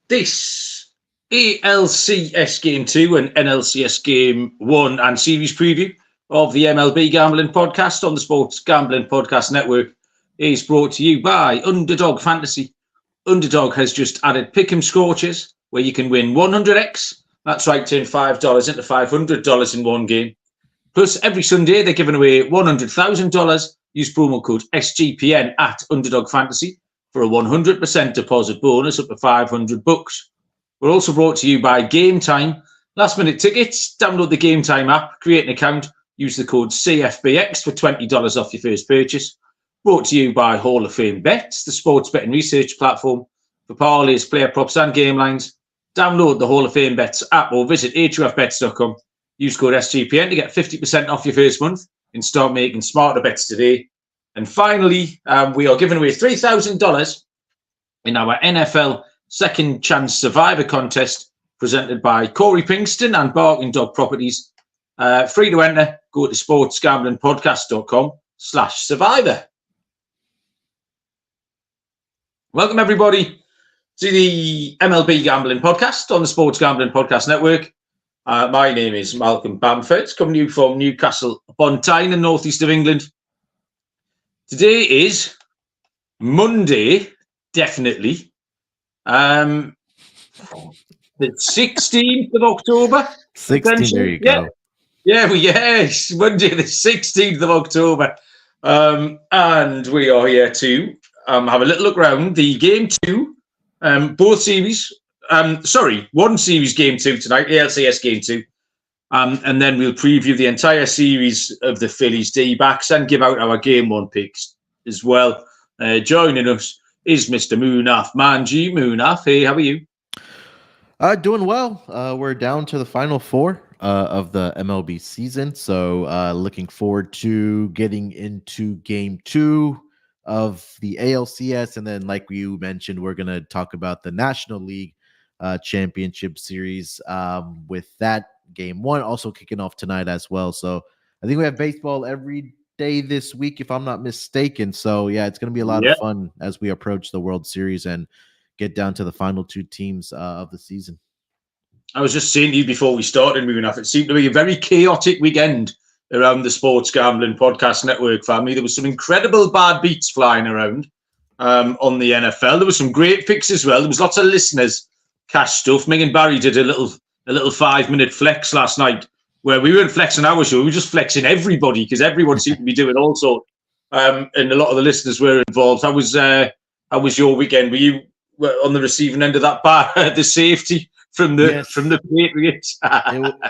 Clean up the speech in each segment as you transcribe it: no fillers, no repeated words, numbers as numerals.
This ALCS Game 2 and NLCS Game 1 and series preview of the MLB Gambling Podcast on the Sports Gambling Podcast Network is brought to you by Underdog Fantasy. Underdog has just added Pick'em Scorches, where you can win 100x. That's right, turn $5 into $500 in one game. Plus, every Sunday, they're giving away $100,000. Use promo code SGPN at Underdog Fantasy for a 100% deposit bonus up to $500. We're also brought to you by Game Time. Last minute tickets. Download the Game Time app, create an account, use the code CFBX for $20 off your first purchase. Brought to you by Hall of Fame Bets, the sports betting research platform for parlays, player props and game lines. Download the Hall of Fame Bets app or visit hofbets.com. Use code SGPN to get 50% off your first month and start making smarter bets today. And finally, we are giving away $3,000 in our NFL Second Chance Survivor contest presented by Corey Pinkston and Barking Dog Properties. Free to enter. Go to sportsgamblingpodcast.com/survivor. Welcome, everybody, to the MLB Gambling Podcast on the Sports Gambling Podcast Network. My name is Malcolm Bamford, coming to you from Newcastle upon Tyne in northeast of England. Today is Monday, definitely. The 16th of October. 16th, there you go. Yes, Monday the 16th of October. And we are here to have a little look around the Game 2, both series. One series Game 2 tonight, ALCS Game 2. And then we'll preview the entire series of the Phillies D-backs and give out our Game 1 picks as well. Joining us is Mr. Munaf, Munaf. Hey, how are you? Doing well. We're down to the final four of the MLB season. So looking forward to getting into Game 2 of the ALCS. And then, like you mentioned, we're going to talk about the National League Championship Series with that Game 1 also kicking off tonight as well. So I think we have baseball every day this week, if I'm not mistaken. So yeah, it's going to be a lot of fun as we approach the World Series and get down to the final two teams of the season. I was just saying to you before we started, Munaf, it seemed to be a very chaotic weekend around the Sports Gambling Podcast Network family. There was some incredible bad beats flying around on the NFL. There was some great picks as well. There was lots of listeners cash stuff. Meg and Barry did a little 5-minute flex last night where we weren't flexing our show, we were just flexing everybody because everyone seemed to be doing all sorts. And a lot of the listeners were involved. How was your weekend? Were you on the receiving end of that the safety from the Patriots?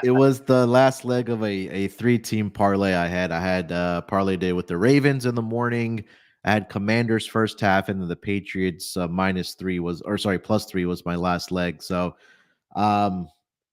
it was the last leg of a 3-team parlay I had. I had parlay day with the Ravens in the morning. I had Commanders first half, and then the Patriots +3 was my last leg. So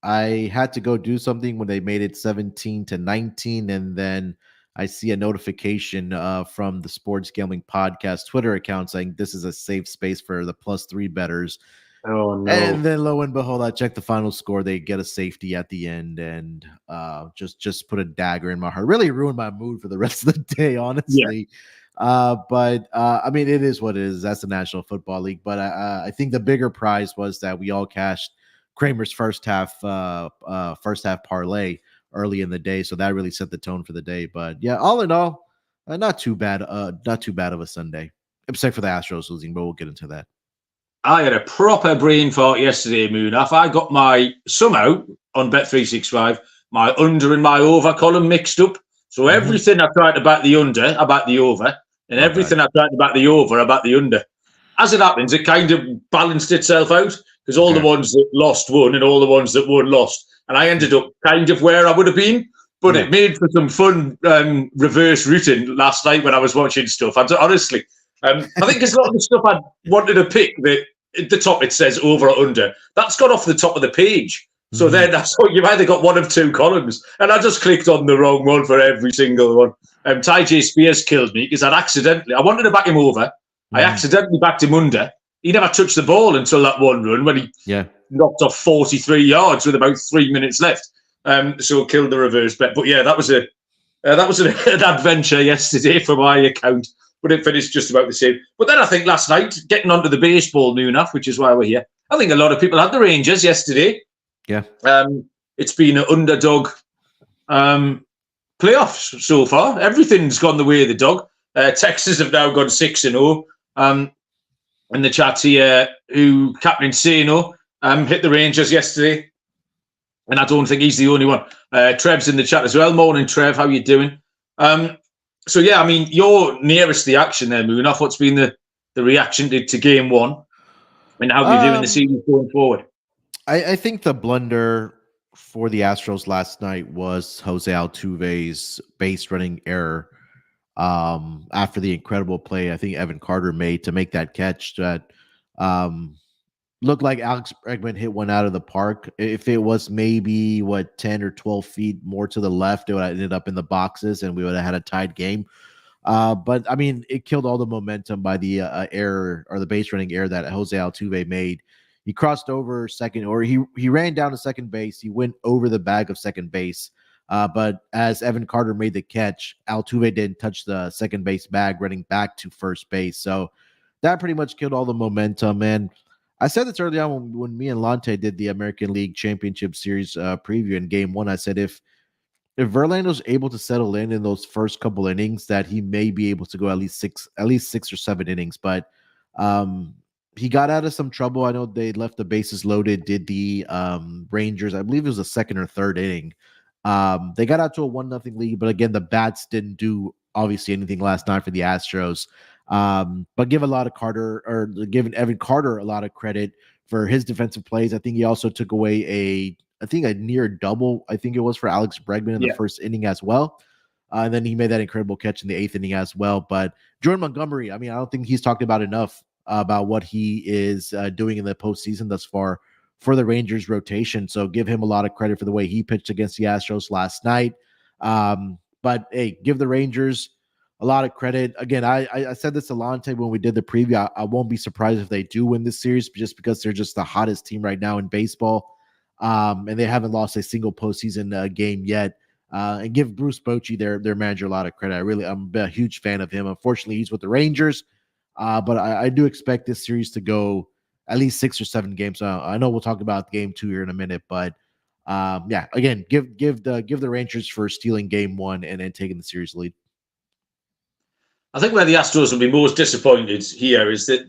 I had to go do something when they made it 17-19, and then I see a notification from the Sports Gambling Podcast Twitter account saying this is a safe space for the +3 bettors. Oh no! And then lo and behold, I checked the final score. They get a safety at the end, and just put a dagger in my heart. Really ruined my mood for the rest of the day, honestly. Yeah. But I mean, it is what it is. That's the National Football League. But I think the bigger prize was that we all cashed Kramer's first half parlay early in the day, so that really set the tone for the day. But yeah, all in all, not too bad of a Sunday, except for the Astros losing, but we'll get into that. I had a proper brain fart yesterday, Munaf. I got somehow on Bet365 my under and my over column mixed up. So everything I tried to back the under, I backed the over, and everything I tried to back the over, I backed the under. As it happens, it kind of balanced itself out because all the ones that lost won and all the ones that won lost. And I ended up kind of where I would have been, but it made for some fun reverse routing last night when I was watching stuff. Honestly, I think there's a lot of the stuff I wanted to pick that at the top it says over or under. That's got off the top of the page. So then that's what you've either got one of two columns. And I just clicked on the wrong one for every single one. Ty J. Spears killed me because I wanted to back him over. I accidentally backed him under. He never touched the ball until that one run when he knocked off 43 yards with about 3 minutes left. So killed the reverse bet. But yeah, that was an adventure yesterday for my account. But it finished just about the same. But then I think last night, getting onto the baseball, Munaf, which is why we're here, I think a lot of people had the Rangers yesterday. Yeah. It's been an underdog playoffs so far. Everything's gone the way of the dog. Texas have now gone 6-0. In the chat here, who Captain Sano hit the Rangers yesterday. And I don't think he's the only one. Trev's in the chat as well. Morning, Trev. How you doing? So, yeah, I mean, you're nearest the action there, Munaf. What's been the reaction to game one? And how are you doing the season going forward? I think the blunder for the Astros last night was Jose Altuve's base running error after the incredible play I think Evan Carter made to make that catch that looked like Alex Bregman hit one out of the park. If it was maybe 10 or 12 feet more to the left, it would have ended up in the boxes and we would have had a tied game. But I mean, it killed all the momentum by the error or the base running error that Jose Altuve made. He crossed over second, or he ran down to second base. He went over the bag of second base. But as Evan Carter made the catch, Altuve didn't touch the second base bag running back to first base. So that pretty much killed all the momentum. And I said this early on when me and Lante did the American League Championship Series preview in game one. I said if Verlander's able to settle in those first couple innings, that he may be able to go at least 6 or 7 innings. But he got out of some trouble. I know they left the bases loaded, did the Rangers. I believe it was the second or third inning. They got out to a 1-0 lead, but again, the bats didn't do obviously anything last night for the Astros. But give Evan Carter a lot of credit for his defensive plays. I think he also took away a near double. I think it was for Alex Bregman in the first inning as well. And then he made that incredible catch in the 8th inning as well. But Jordan Montgomery, I mean, I don't think he's talked about enough about what he is doing in the postseason thus far for the Rangers rotation. So give him a lot of credit for the way he pitched against the Astros last night. But hey, give the Rangers a lot of credit. Again, I said this to Lante when we did the preview. I won't be surprised if they do win this series just because they're just the hottest team right now in baseball. And they haven't lost a single postseason game yet. And give Bruce Bochy, their manager, a lot of credit. I'm a huge fan of him. Unfortunately, he's with the Rangers. But I do expect this series to go at least 6 or 7 games. I know we'll talk about game 2 here in a minute, but yeah, again, give the Rangers for stealing game 1 and then taking the series lead. I think where the Astros will be most disappointed here is that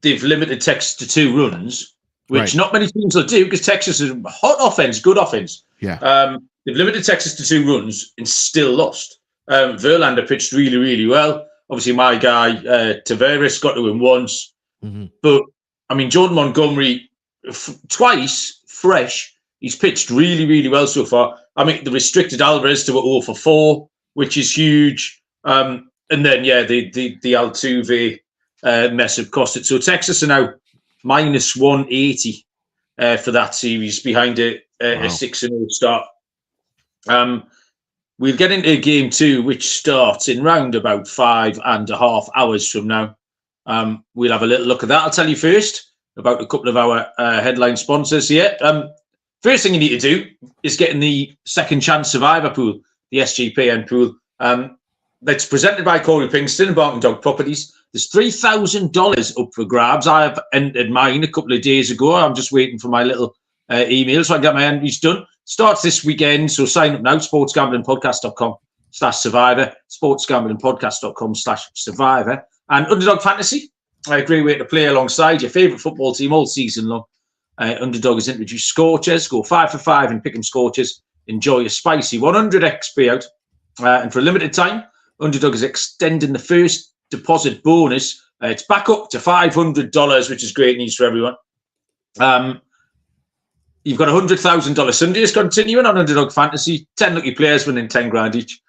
they've limited Texas to 2 runs, which not many teams will do because Texas is hot offense, good offense. Yeah. They've limited Texas to 2 runs and still lost. Verlander pitched really, really well. Obviously, my guy, Taveras, got to him once. Mm-hmm. But, I mean, Jordan Montgomery, twice, fresh, he's pitched really, really well so far. I mean, they restricted Alvarez to 0 for 4, which is huge. And then, yeah, the Altuve mess up cost it. So Texas are now minus 180 for that series behind a 6-0 start. We'll get into game 2, which starts in round about 5.5 hours from now. We'll have a little look at that. I'll tell you first about a couple of our headline sponsors here. First thing you need to do is get in the Second Chance Survivor pool, the SGPN pool. That's presented by Corey Pinkston and Barking Dog Properties. There's $3,000 up for grabs. I have entered mine a couple of days ago. I'm just waiting for my little email so I can get my entries done. Starts this weekend, so sign up now, sportsgamblingpodcast.com/survivor, sportsgamblingpodcast.com/survivor. And Underdog Fantasy, a great way to play alongside your favourite football team all season long. Underdog has introduced Scorchers. Go 5 for 5 and pick 'em Scorchers. Enjoy a spicy 100x payout. And for a limited time, Underdog is extending the first deposit bonus. It's back up to $500, which is great news for everyone. You've got $100,000 Sundays continuing on Underdog Fantasy. 10 lucky players winning 10 grand each.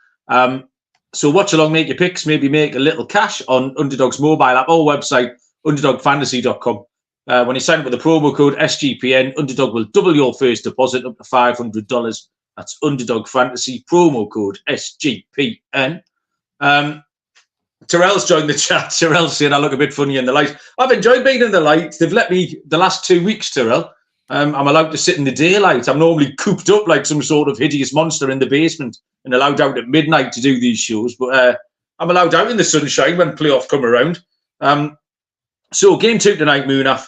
So watch along, make your picks, maybe make a little cash on Underdog's mobile app or website, underdogfantasy.com. When you sign up with the promo code SGPN, Underdog will double your first deposit up to $500. That's Underdog Fantasy, promo code SGPN. Terrell's joined the chat. Terrell's saying I look a bit funny in the light. I've enjoyed being in the light. They've let me the last 2 weeks, Terrell. I'm allowed to sit in the daylight. I'm normally cooped up like some sort of hideous monster in the basement and allowed out at midnight to do these shows. But I'm allowed out in the sunshine when playoff come around. So game 2 tonight, Munaf.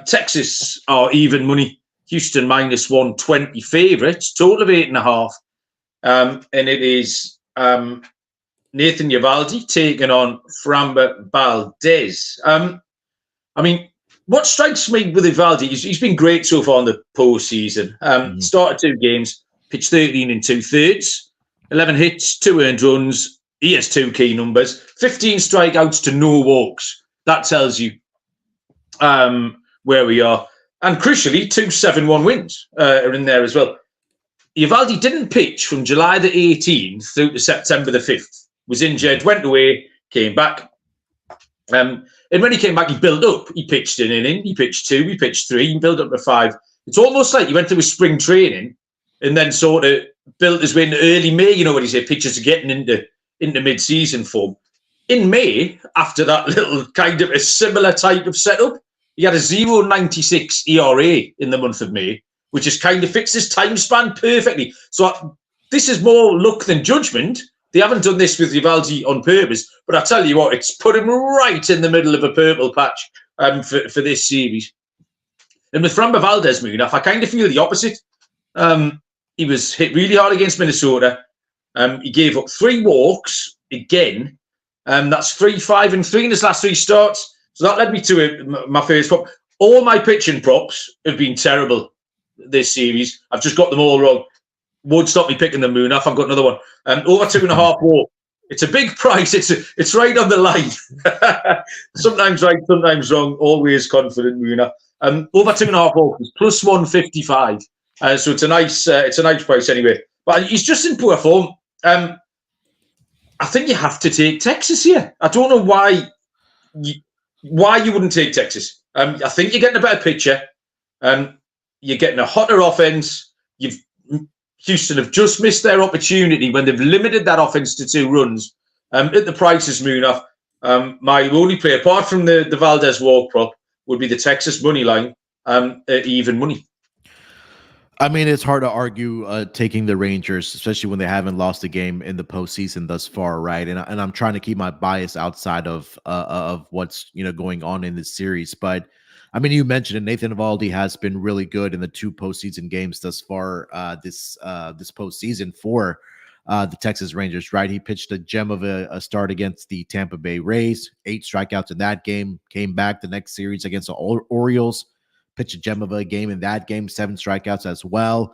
Texas are even money. Houston minus 120 favourites. Total of 8.5. And it is Nathan Eovaldi taking on Framber Valdez. I mean, what strikes me with Eovaldi is he's been great so far in the postseason. Started 2 games, pitched 13 and 2/3, 11 hits, 2 earned runs. He has 2 key numbers, 15 strikeouts to no walks. That tells you where we are. And crucially, 2 7-1 wins are in there as well. Eovaldi didn't pitch from July the 18th through to September the 5th. Was injured, went away, came back. And when he came back, he built up. He pitched an inning, he pitched 2, he pitched 3, he built up to 5. It's almost like he went through a spring training and then sort of built his way into early May. You know what he said, pitchers are getting into mid-season form. In May, after that little kind of a similar type of setup, he had a 0.96 ERA in the month of May, which has kind of fixed his time span perfectly. So this is more luck than judgment. They haven't done this with Eovaldi on purpose, but I tell you what, it's put him right in the middle of a purple patch for this series. And with Framber Valdez, Munaf, I kind of feel the opposite. He was hit really hard against Minnesota. He gave up 3 walks again. That's 3, 5, and 3 in his last 3 starts. So that led me to my first prop. All my pitching props have been terrible this series. I've just got them all wrong. Won't stop me picking the Munaf. I've got another one. Over 2.5 walk. It's a big price. It's right on the line. Sometimes right, sometimes wrong. Always confident, Munaf. Over 2.5 walk is plus 155. So it's a nice price anyway. But he's just in poor form. I think you have to take Texas here. I don't know why you wouldn't take Texas. I think you're getting a better pitcher. You're getting a hotter offense. Houston have just missed their opportunity when they've limited that offense to 2 runs. At the prices, Munaf, my only play, apart from the Valdez walk prop, would be the Texas money line at even money. I mean, it's hard to argue taking the Rangers, especially when they haven't lost a game in the postseason thus far, right? And I'm trying to keep my bias outside of what's going on in this series. But I mean, you mentioned it, Nathan Eovaldi has been really good in the 2 postseason games thus far this postseason for the Texas Rangers, right? He pitched a gem of a start against the Tampa Bay Rays, 8 strikeouts in that game. Came back the next series against the Orioles. Pitched a gem of a game in that game, 7 strikeouts as well.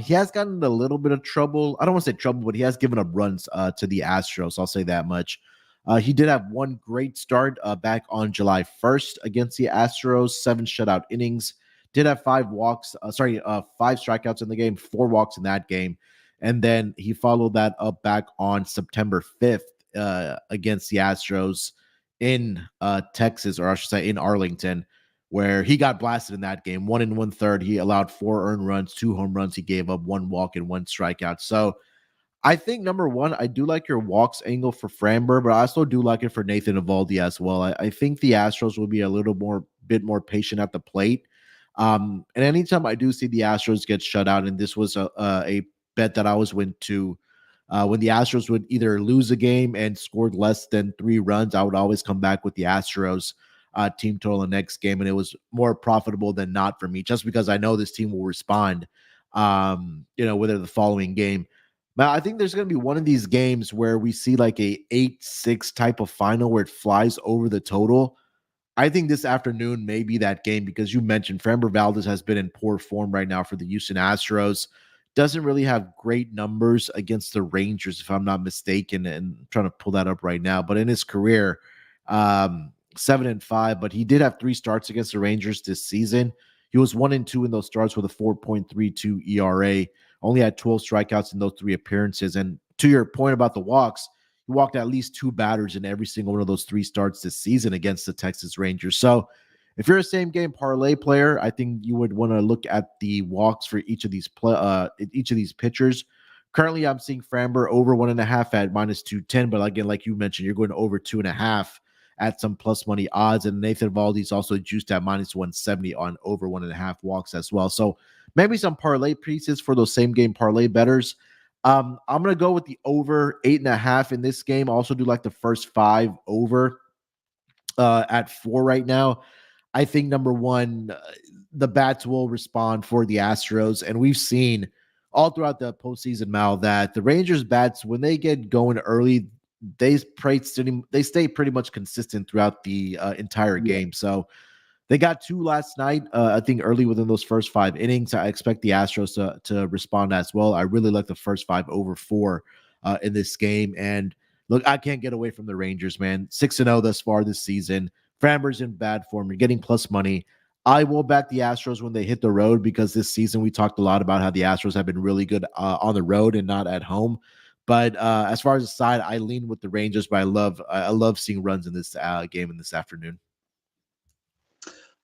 He has gotten a little bit of trouble. I don't want to say trouble, but he has given up runs to the Astros. I'll say that much. He did have one great start back on July 1st against the Astros, 7 shutout innings. Did have 5 strikeouts in the game, 4 walks in that game. And then he followed that up back on September 5th against the Astros in Texas, or I should say in Arlington, where he got blasted in that game. 1 1/3. He allowed 4 earned runs, 2 home runs. He gave up 1 walk and 1 strikeout. So I think, number one, I do like your walks angle for Framber, but I also do like it for Nathan Eovaldi as well. I think the Astros will be a bit more patient at the plate. And anytime I do see the Astros get shut out, and this was a bet that I always went to, when the Astros would either lose a game and scored less than 3 runs, I would always come back with the Astros team total the next game, and it was more profitable than not for me, just because I know this team will respond, whether the following game. Now, I think there's going to be one of these games where we see like a 8-6 type of final where it flies over the total. I think this afternoon may be that game, because you mentioned Framber Valdez has been in poor form right now for the Houston Astros. Doesn't really have great numbers against the Rangers, if I'm not mistaken, and I'm trying to pull that up right now. But in his career, 7-5, but he did have 3 starts against the Rangers this season. He was 1-2 in those starts with a 4.32 ERA, only had 12 strikeouts in those 3 appearances. And to your point about the walks, he walked at least 2 batters in every single one of those 3 starts this season against the Texas Rangers. So if you're a same game parlay player, I think you would want to look at the walks for each of these pitchers. Currently, I'm seeing Framber over 1.5 at -210, but again, like you mentioned, you're going over 2.5 at some plus money odds, and Nathan Eovaldi is also juiced at -170 on over 1.5 walks as well. So maybe some parlay pieces for those same game parlay bettors. I'm going to go with the over 8.5 in this game. I also do like the first 5 over at 4 right now. I think number one, the bats will respond for the Astros, and we've seen all throughout the postseason, Mal, that the Rangers bats, when they get going early, they stay pretty much consistent throughout the entire game. So they got two last night, I think early within those first 5 innings. I expect the Astros to respond as well. I really like the first 5 over 4 in this game. And look, I can't get away from the Rangers, man. 6-0 thus far this season. Framber's in bad form. You're getting plus money. I will back the Astros when they hit the road, because this season we talked a lot about how the Astros have been really good on the road and not at home. But as far as the side, I lean with the Rangers, but I love seeing runs in this game in this afternoon.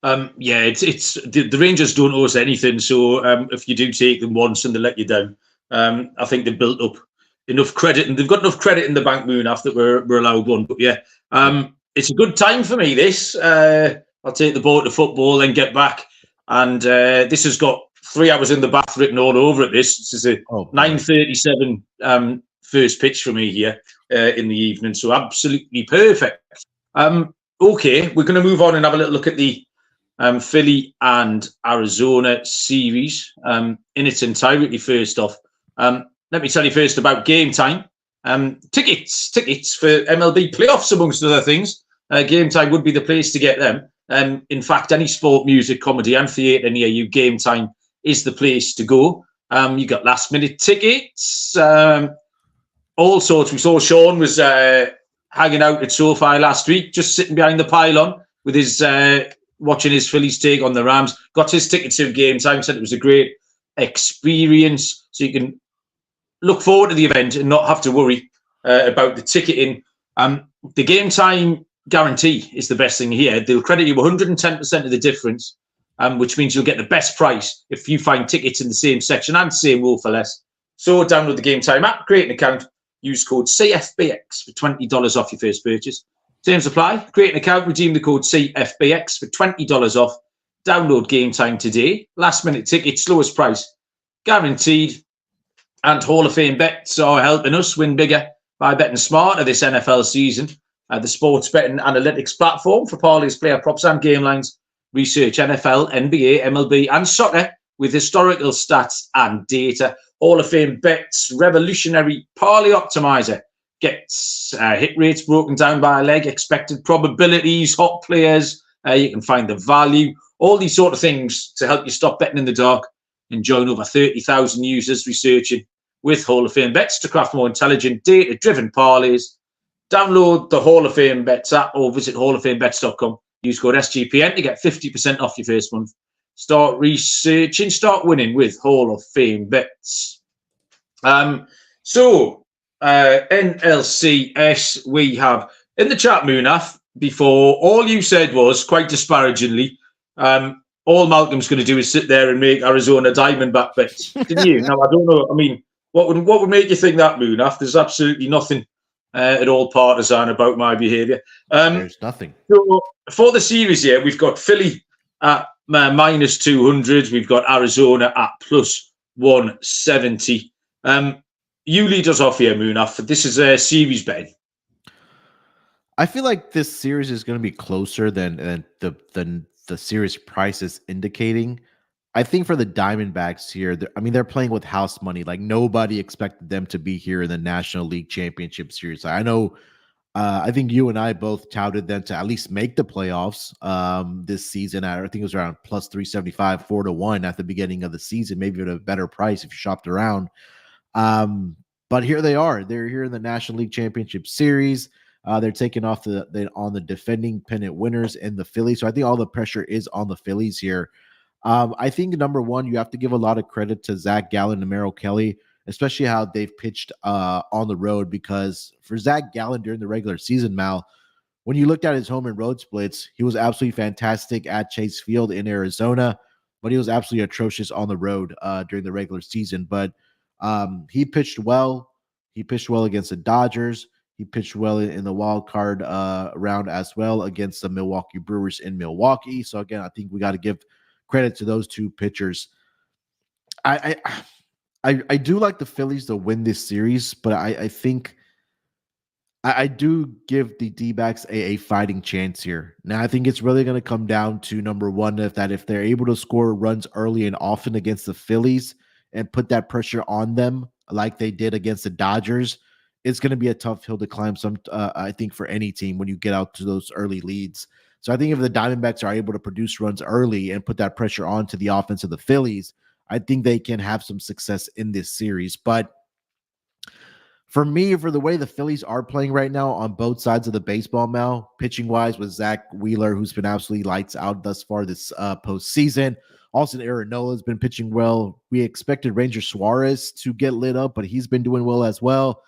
It's the Rangers don't owe us anything. So if you do take them once and they let you down, I think they've built up enough credit, and they've got enough credit in the bank, Munaf, that we're allowed one. But it's a good time for me. This I'll take the ball to football and get back, and this has got 3 hours in the bath written all over it. This is a 9:37 first pitch for me here in the evening, so absolutely perfect. Okay, we're going to move on and have a little look at the Philly and Arizona series in its entirety. First off, let me tell you first about game time. Tickets for MLB playoffs, amongst other things. Game time would be the place to get them. In fact, any sport, music, comedy, and theatre near you, Game Time is the place to go. You got last minute tickets, all sorts. We saw Sean was hanging out at SoFi last week, just sitting behind the pylon with his watching his Phillies take on the Rams. Got his tickets to Game Time, said it was a great experience. So you can look forward to the event and not have to worry about the ticketing. The Game Time guarantee is the best thing here. They'll credit you 110% of the difference, which means you'll get the best price if you find tickets in the same section and same row for less. So download the Game Time app, create an account, use code CFBX for $20 off your first purchase. Terms apply. Create an account, redeem the code CFBX for $20 off. Download Game Time today. Last minute tickets, lowest price guaranteed. And Hall of Fame bets are helping us win bigger by betting smarter this NFL season. The sports betting analytics platform for parlays, player props, and game lines. Research NFL, NBA, MLB, and soccer with historical stats and data. Hall of Fame bets, revolutionary parlay optimizer. Gets hit rates broken down by a leg, expected probabilities, hot players. You can find the value, all these sort of things to help you stop betting in the dark and join over 30,000 users researching with Hall of Fame bets to craft more intelligent, data-driven parlays. Download the Hall of Fame bets app or visit hallofamebets.com. Use code SGPN to get 50% off your first month. Start researching, start winning with Hall of Fame bets. NLCS, we have in the chat, Munaf, before, all you said was, quite disparagingly, all Malcolm's going to do is sit there and make Arizona Diamondback bets. Didn't you? Now, I don't know. I mean, what would make you think that, Munaf? There's absolutely nothing at all partisan about my behaviour. There's nothing. So for the series here, we've got Philly at minus 200. We've got Arizona at plus 170. You lead us off here, Munaf. This is a series betting. I feel like this series is going to be closer than the series price is indicating. I think for the Diamondbacks here, they're playing with house money. Like, nobody expected them to be here in the National League Championship Series. I know, I think you and I both touted them to at least make the playoffs this season. I think it was around plus 375, 4-1 at the beginning of the season, maybe at a better price if you shopped around. But here they are. They're here in the National League Championship Series. They're taking off on the defending pennant winners in the Phillies. So I think all the pressure is on the Phillies here. I think, number one, you have to give a lot of credit to Zac Gallen and Merrill Kelly, especially how they've pitched on the road, because for Zac Gallen during the regular season, Mal, when you looked at his home and road splits, he was absolutely fantastic at Chase Field in Arizona, but he was absolutely atrocious on the road during the regular season. But he pitched well. He pitched well against the Dodgers. He pitched well in the wild card round as well against the Milwaukee Brewers in Milwaukee. So again, I think we got to give credit to those two pitchers. I do like the Phillies to win this series, but I think I do give the D-backs a fighting chance here. Now, I think it's really going to come down to number one, if they're able to score runs early and often against the Phillies and put that pressure on them like they did against the Dodgers, it's going to be a tough hill to climb. I think for any team when you get out to those early leads. So I think if the Diamondbacks are able to produce runs early and put that pressure onto the offense of the Phillies, I think they can have some success in this series. But for me, for the way the Phillies are playing right now on both sides of the baseball, Mal, pitching wise with Zach Wheeler, who's been absolutely lights out thus far this postseason. Austin Arenado has been pitching well. We expected Ranger Suarez to get lit up, but he's been doing well as well.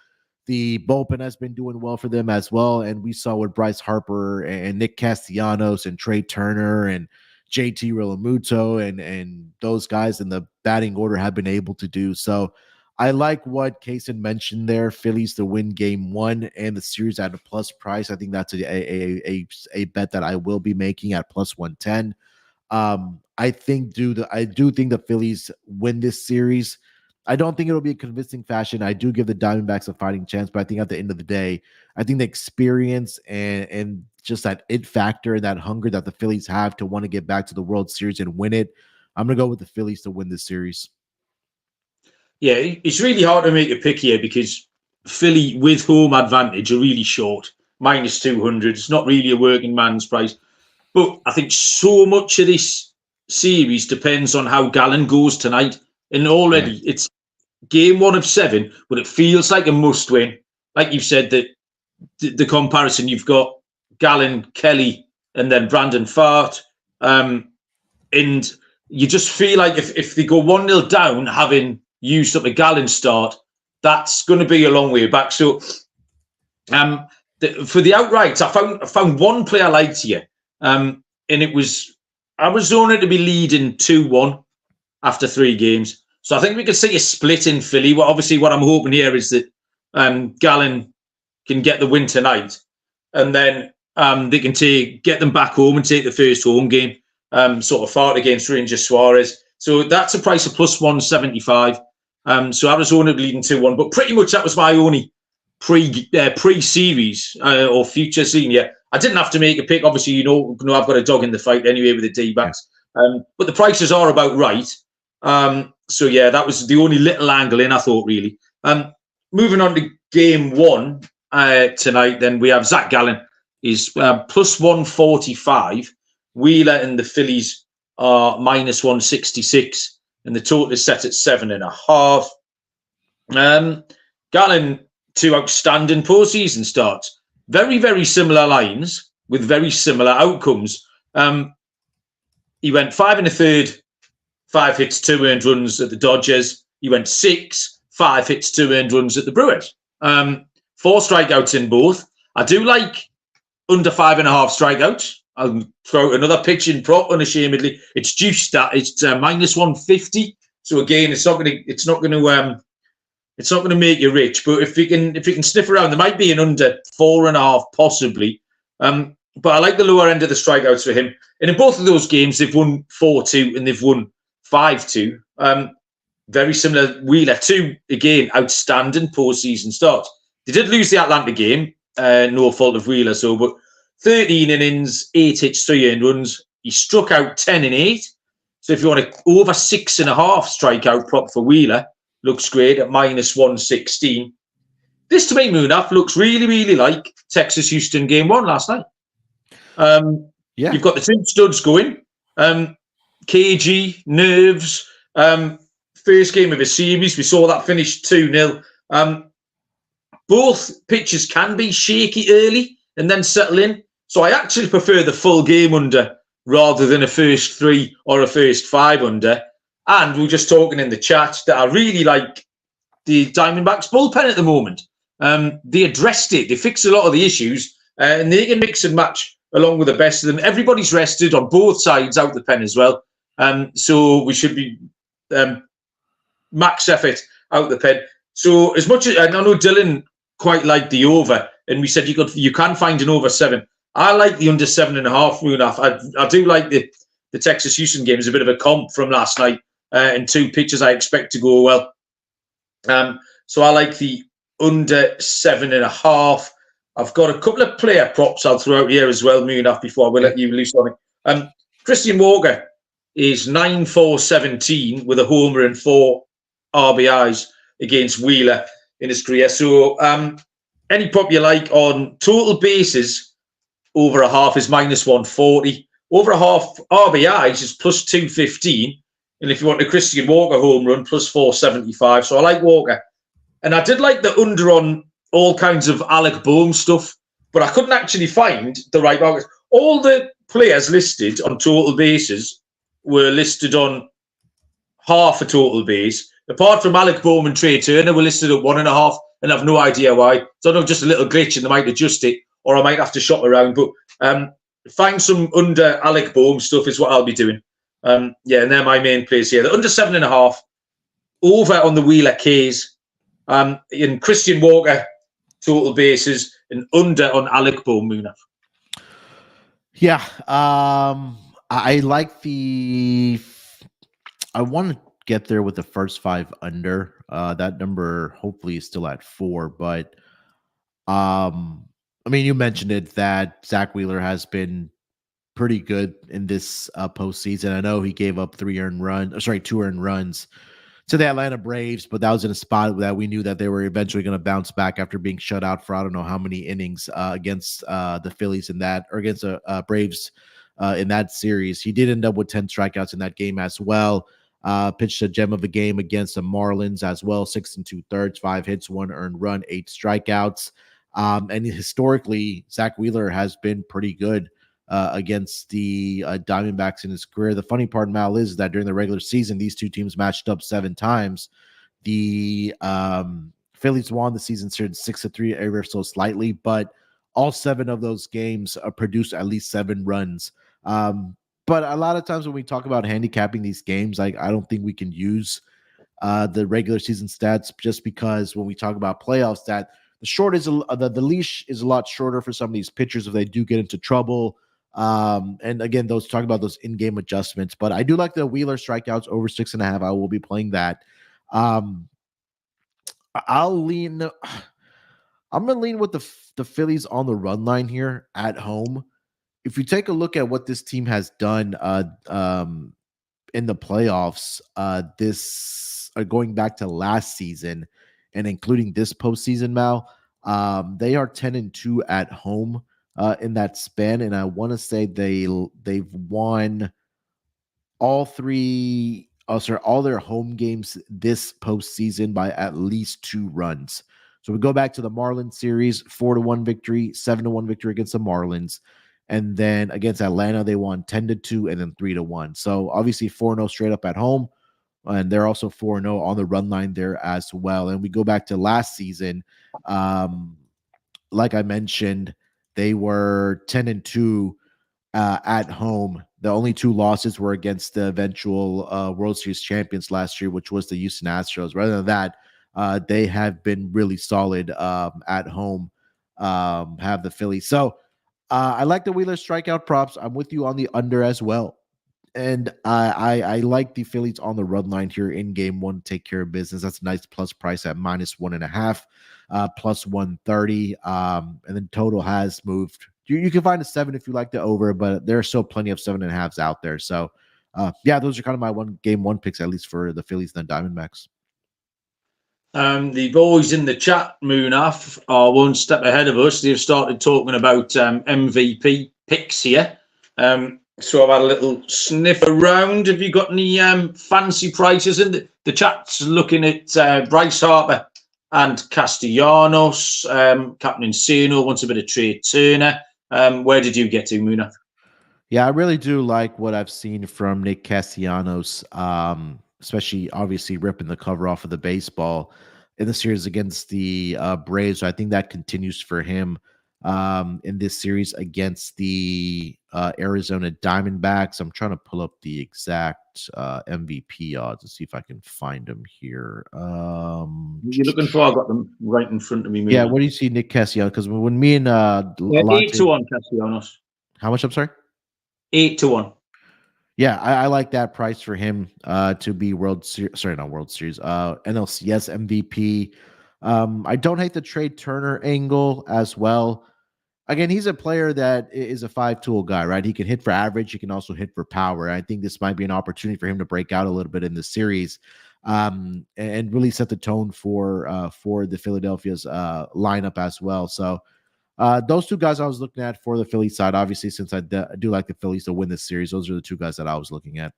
The bullpen has been doing well for them as well. And we saw with Bryce Harper and Nick Castellanos and Trey Turner and JT Realmuto and those guys in the batting order have been able to do. So I like what Kaysen mentioned there. Phillies to win game one and the series at a plus price. I think that's a bet that I will be making at plus 110. I do think the Phillies win this series. I don't think it'll be a convincing fashion. I do give the Diamondbacks a fighting chance, but I think at the end of the day, I think the experience and just that it factor and that hunger that the Phillies have to want to get back to the World Series and win it, I'm going to go with the Phillies to win this series. Yeah, it's really hard to make a pick here because Philly with home advantage are really short, minus 200. It's not really a working man's price. But I think so much of this series depends on how Gallen goes tonight. And already it's game 1 of 7, but it feels like a must win. Like you've said, that the comparison, you've got Gallen, Kelly, and then Brandon Fart. And you just feel like if they go 1-0 down, having used up a Gallen start, that's going to be a long way back. So for the outrights, I found one play I liked here, and it was Arizona to be leading 2-1 after 3 games. So I think we could see a split in Philly. Well, obviously, what I'm hoping here is that Gallen can get the win tonight, and then they can get them back home and take the first home game, sort of fought against Ranger Suarez. So that's a price of plus 175. So Arizona leading 2-1, but pretty much that was my only pre-series or future senior. I didn't have to make a pick. Obviously, you know I've got a dog in the fight anyway with the D-backs. But the prices are about right. So yeah, that was the only little angle in, I thought, really. Moving on to game 1 tonight, then we have Zac Gallen. He's plus 145. Wheeler and the Phillies are minus 166. And the total is set at 7.5. Gallen, 2 outstanding postseason starts. Very, very similar lines with very similar outcomes. He went 5 1/3, 5 hits, 2 earned runs at the Dodgers. He went 6, 5 hits, 2 earned runs at the Brewers. 4 strikeouts in both. I do like under 5.5 strikeouts. I'll throw out another pitching prop unashamedly. It's juiced at it's minus 150. So again, it's not going to make you rich. But if you can sniff around, there might be an under 4.5 possibly. But I like the lower end of the strikeouts for him. And in both of those games, they've won 4-2 and they've won 5-2. Very similar. Wheeler, 2 again outstanding postseason starts. They did lose the Atlanta game, no fault of Wheeler. But 13 innings, 8 hits, 3 earned runs. He struck out 10 in 8. So if you want to over 6.5 strikeout prop for Wheeler, looks great at minus 116. This to me, Munaf, looks really, really like Texas-Houston game 1 last night. You've got the 2 studs going. KG, nerves. First game of a series. We saw that finish 2-0. Both pitchers can be shaky early and then settle in. So I actually prefer the full game under rather than a first 3 or a first 5 under. And we were just talking in the chat that I really like the Diamondbacks bullpen at the moment. They addressed it. They fixed a lot of the issues and they can mix and match along with the best of them. Everybody's rested on both sides out the pen as well. So we should be max effort out the pen. So as much as I know Dylan quite liked the over, and we said you can find an over 7. I like the under 7.5, Munaf. I do like the Texas Houston game as a bit of a comp from last night, and 2 pitches I expect to go well. So I like the under 7.5. I've got a couple of player props I'll throw out here as well, Munaf, before I will let you loose on it. Christian Walker is 9-4-17 with a homer and 4 RBIs against Wheeler in his career. So any prop you like on total bases over a half is -140. Over a half RBIs is +215. And if you want a Christian Walker home run, +475. So I like Walker. And I did like the under on all kinds of Alec Bohm stuff, but I couldn't actually find the right markets. All the players listed on total bases were listed on half a total base. Apart from Alec Bohm and Trey Turner were listed at 1.5, and I've no idea why. So I know just a little glitch and they might adjust it, or I might have to shop around. But find some under Alec Bohm stuff is what I'll be doing. And they're my main plays here. The under 7.5, over on the Wheeler K's, in Christian Walker total bases, and under on Alec Bohm, Munaf. Yeah, I like I want to get there with the first 5 under. That number hopefully is still at 4, but I mean, you mentioned it that Zach Wheeler has been pretty good in this postseason. I know he gave up 2 earned runs to the Atlanta Braves, but that was in a spot that we knew that they were eventually going to bounce back after being shut out for I don't know how many innings against the Phillies in that, or against the Braves in that series. He did end up with 10 strikeouts in that game as well. Pitched a gem of a game against the Marlins as well, 6 2/3, 5 hits, 1 earned run, 8 strikeouts. And historically, Zach Wheeler has been pretty good against the Diamondbacks in his career. The funny part, Mal, is that during the regular season, these two teams matched up 7 times. The Phillies won the season series 6-3 ever so slightly, but all 7 of those games produced at least 7 runs. But a lot of times when we talk about handicapping these games, I don't think we can use the regular season stats, just because when we talk about playoffs, that the leash is a lot shorter for some of these pitchers if they do get into trouble. And again, talking about those in-game adjustments, but I do like the Wheeler strikeouts over 6.5. I will be playing that. I'm gonna lean with the Phillies on the run line here at home. If you take a look at what this team has done in the playoffs, going back to last season and including this postseason, Mal, they are 10-2 at home in that span, and I want to say they've won all their home games this postseason by at least 2 runs. So we go back to the Marlins series, 4-1 victory, 7-1 victory against the Marlins. And then against Atlanta, they won 10-2 and then 3-1. So obviously 4-0 straight up at home. And they're also 4-0 on the run line there as well. And we go back to last season. Like I mentioned, they were 10-2 at home. The only 2 losses were against the eventual World Series champions last year, which was the Houston Astros. Rather than that, they have been really solid at home, have the Phillies. So I like the Wheeler strikeout props. I'm with you on the under as well. And I like the Phillies on the run line here in game 1 to take care of business. That's a nice plus price at -1.5, +130. And then total has moved. You can find a 7 if you like the over, but there are still plenty of 7.5s out there. So, those are kind of my game 1 picks, at least for the Phillies and the Diamondbacks. The boys in the chat, Munaf, are one step ahead of us. They've started talking about MVP picks here. So I've had a little sniff around. Have you got any fancy prices in the chat's looking at Bryce Harper and Castellanos. Captain Insano wants a bit of Trey Turner. Where did you get to, Munaf? Yeah, I really do like what I've seen from Nick Castellanos, especially obviously ripping the cover off of the baseball in the series against the Braves. So I think that continues for him in this series against the Arizona Diamondbacks. I'm trying to pull up the exact MVP odds to see if I can find them here. You're looking for? I've got them right in front of me. Yeah, what do you see Nick Castellanos? Because when me and 8-1 Castellanos. How much? I'm sorry. 8-1. Yeah, I like that price for him to be NLCS MVP. I don't hate the Trey Turner angle as well. Again, he's a player that is a 5-tool guy, right? He can hit for average. He can also hit for power. I think this might be an opportunity for him to break out a little bit in the series, and really set the tone for the Philadelphia's lineup as well. So those two guys I was looking at for the Phillies side, obviously, since I do like the Phillies to win this series, those are the two guys that I was looking at.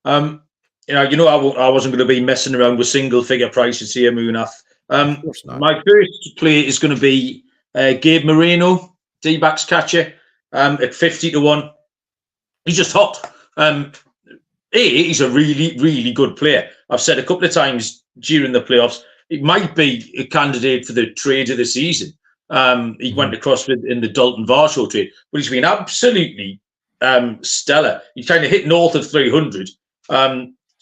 I wasn't going to be messing around with single figure prices here, Munaf. Of course not. My first play is going to be Gabe Moreno, D-backs catcher, at 50 to 1. He's just hot. He's a really, really good player. I've said a couple of times during the playoffs, it might be a candidate for the trade of the season. He went across in the Dalton Varsho trade, but he's been absolutely stellar. He's kind of hit north of 300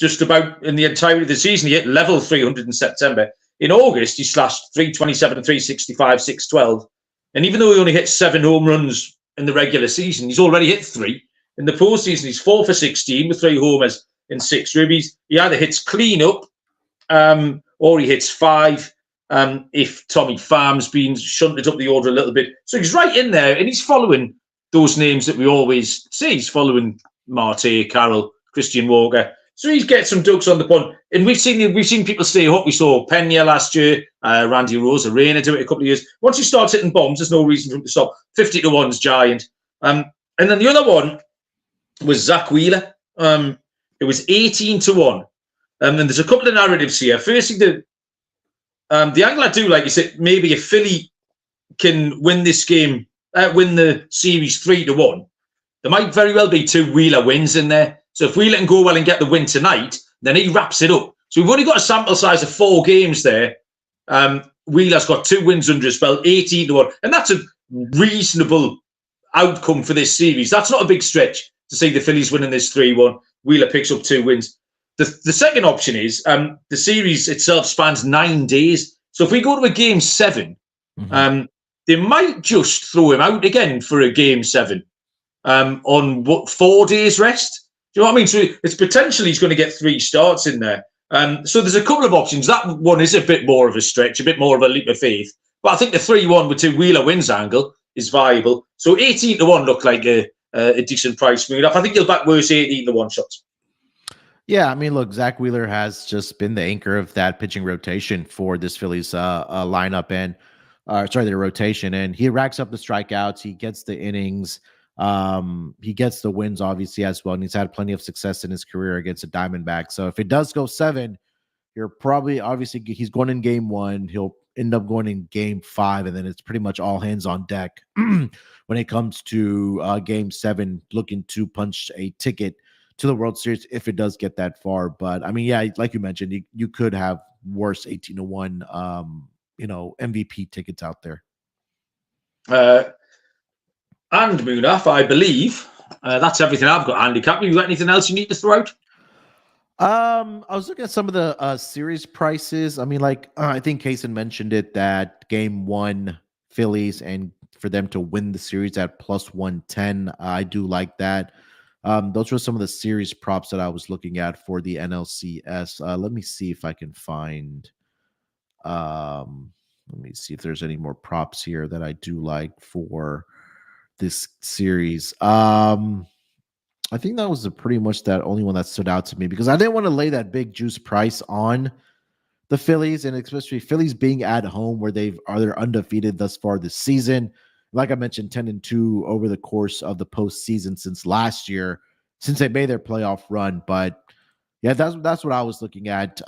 just about in the entirety of the season. He hit level 300 in September. In August, he slashed 327, 365, 612. And even though he only hit 7 home runs in the regular season, he's already hit 3. In the postseason, he's 4 for 16 with 3 homers and 6 ribbies. He either hits clean up or he hits 5 if Tommy Pham's been shunted up the order a little bit. So he's right in there, and he's following those names that we always see. He's following Marte, Carroll, Christian Walker. So he's getting some ducks on the pond. And we've seen people stay hot. We saw Pena last year, Randy Rosa, Reyna do it a couple of years. Once he starts hitting bombs, there's no reason for him to stop. 50 to 1's giant. And then the other one was Zach Wheeler. It was 18 to 1. And there's a couple of narratives here. Firstly, the angle I do like is that maybe if Philly can win this game, win the series 3 to 1, there might very well be 2 Wheeler wins in there. So if Wheeler can go well and get the win tonight, then he wraps it up. So we've only got a sample size of 4 games there. Wheeler's got 2 wins under his belt, 18 to 1. And that's a reasonable outcome for this series. That's not a big stretch to see the Phillies winning this 3-1. Wheeler picks up 2 wins. The second option is the series itself spans 9 days. So if we go to a game 7, they might just throw him out again for a game 7 on 4 days rest. Do you know what I mean? So it's potentially he's going to get 3 starts in there. So there's a couple of options. That one is a bit more of a stretch, a bit more of a leap of faith. But I think the 3-1 with 2 Wheeler wins angle is viable. So 18 to 1 looked like a decent price move. I think you'll back worse 18 to 1 shots. Yeah, I mean, look, Zach Wheeler has just been the anchor of that pitching rotation for this Phillies lineup and their rotation. And he racks up the strikeouts. He gets the innings. He gets the wins, obviously, as well. And he's had plenty of success in his career against the Diamondbacks. So if it does go 7, you're probably, obviously, he's going in game 1. He'll end up going in game 5. And then it's pretty much all hands on deck when it comes to game 7, looking to punch a ticket to the World Series if it does get that far. But I mean, yeah, like you mentioned, you could have worse 18 to 1, MVP tickets out there. And Munaf, I believe that's everything I've got handicap. You got anything else you need to throw out? I was looking at some of the series prices. I mean, like I think Kaysen mentioned it that game 1 Phillies and for them to win the series at plus 110. I do like that. Those were some of the series props that I was looking at for the NLCS. Let me see if I can find. Let me see if there's any more props here that I do like for this series. I think that was pretty much that only one that stood out to me because I didn't want to lay that big juice price on the Phillies, and especially Phillies being at home where they're undefeated thus far this season. Like I mentioned, 10-2 over the course of the postseason since last year, since they made their playoff run. But yeah, that's what I was looking at.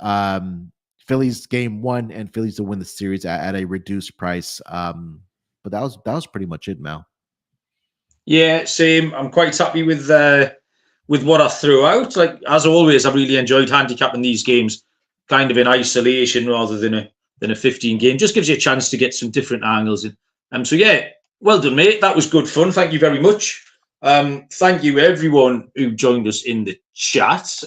Phillies game 1 and Phillies to win the series at a reduced price. But that was pretty much it, Mal. Yeah, same. I'm quite happy with what I threw out. Like as always, I really enjoyed handicapping these games, kind of in isolation rather than a 15 game. Just gives you a chance to get some different angles in. So yeah, well done, mate. That was good fun. Thank you very much. Thank you everyone who joined us in the chat.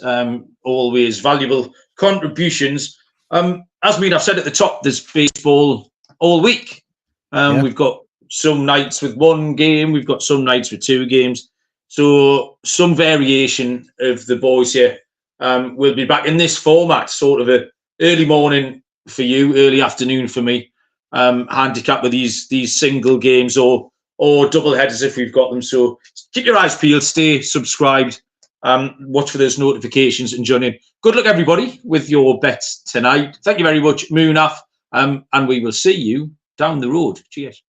Always valuable contributions. As I've said at the top, there's baseball all week. We've got some nights with 1 game. We've got some nights with 2 games. So some variation of the boys here. We'll be back in this format, sort of a early morning for you, early afternoon for me. Handicap with these single games or double headers if we've got them. So keep your eyes peeled, stay subscribed, watch for those notifications and join in. Good luck, everybody, with your bets tonight. Thank you very much, Munaf, and we will see you down the road. Cheers.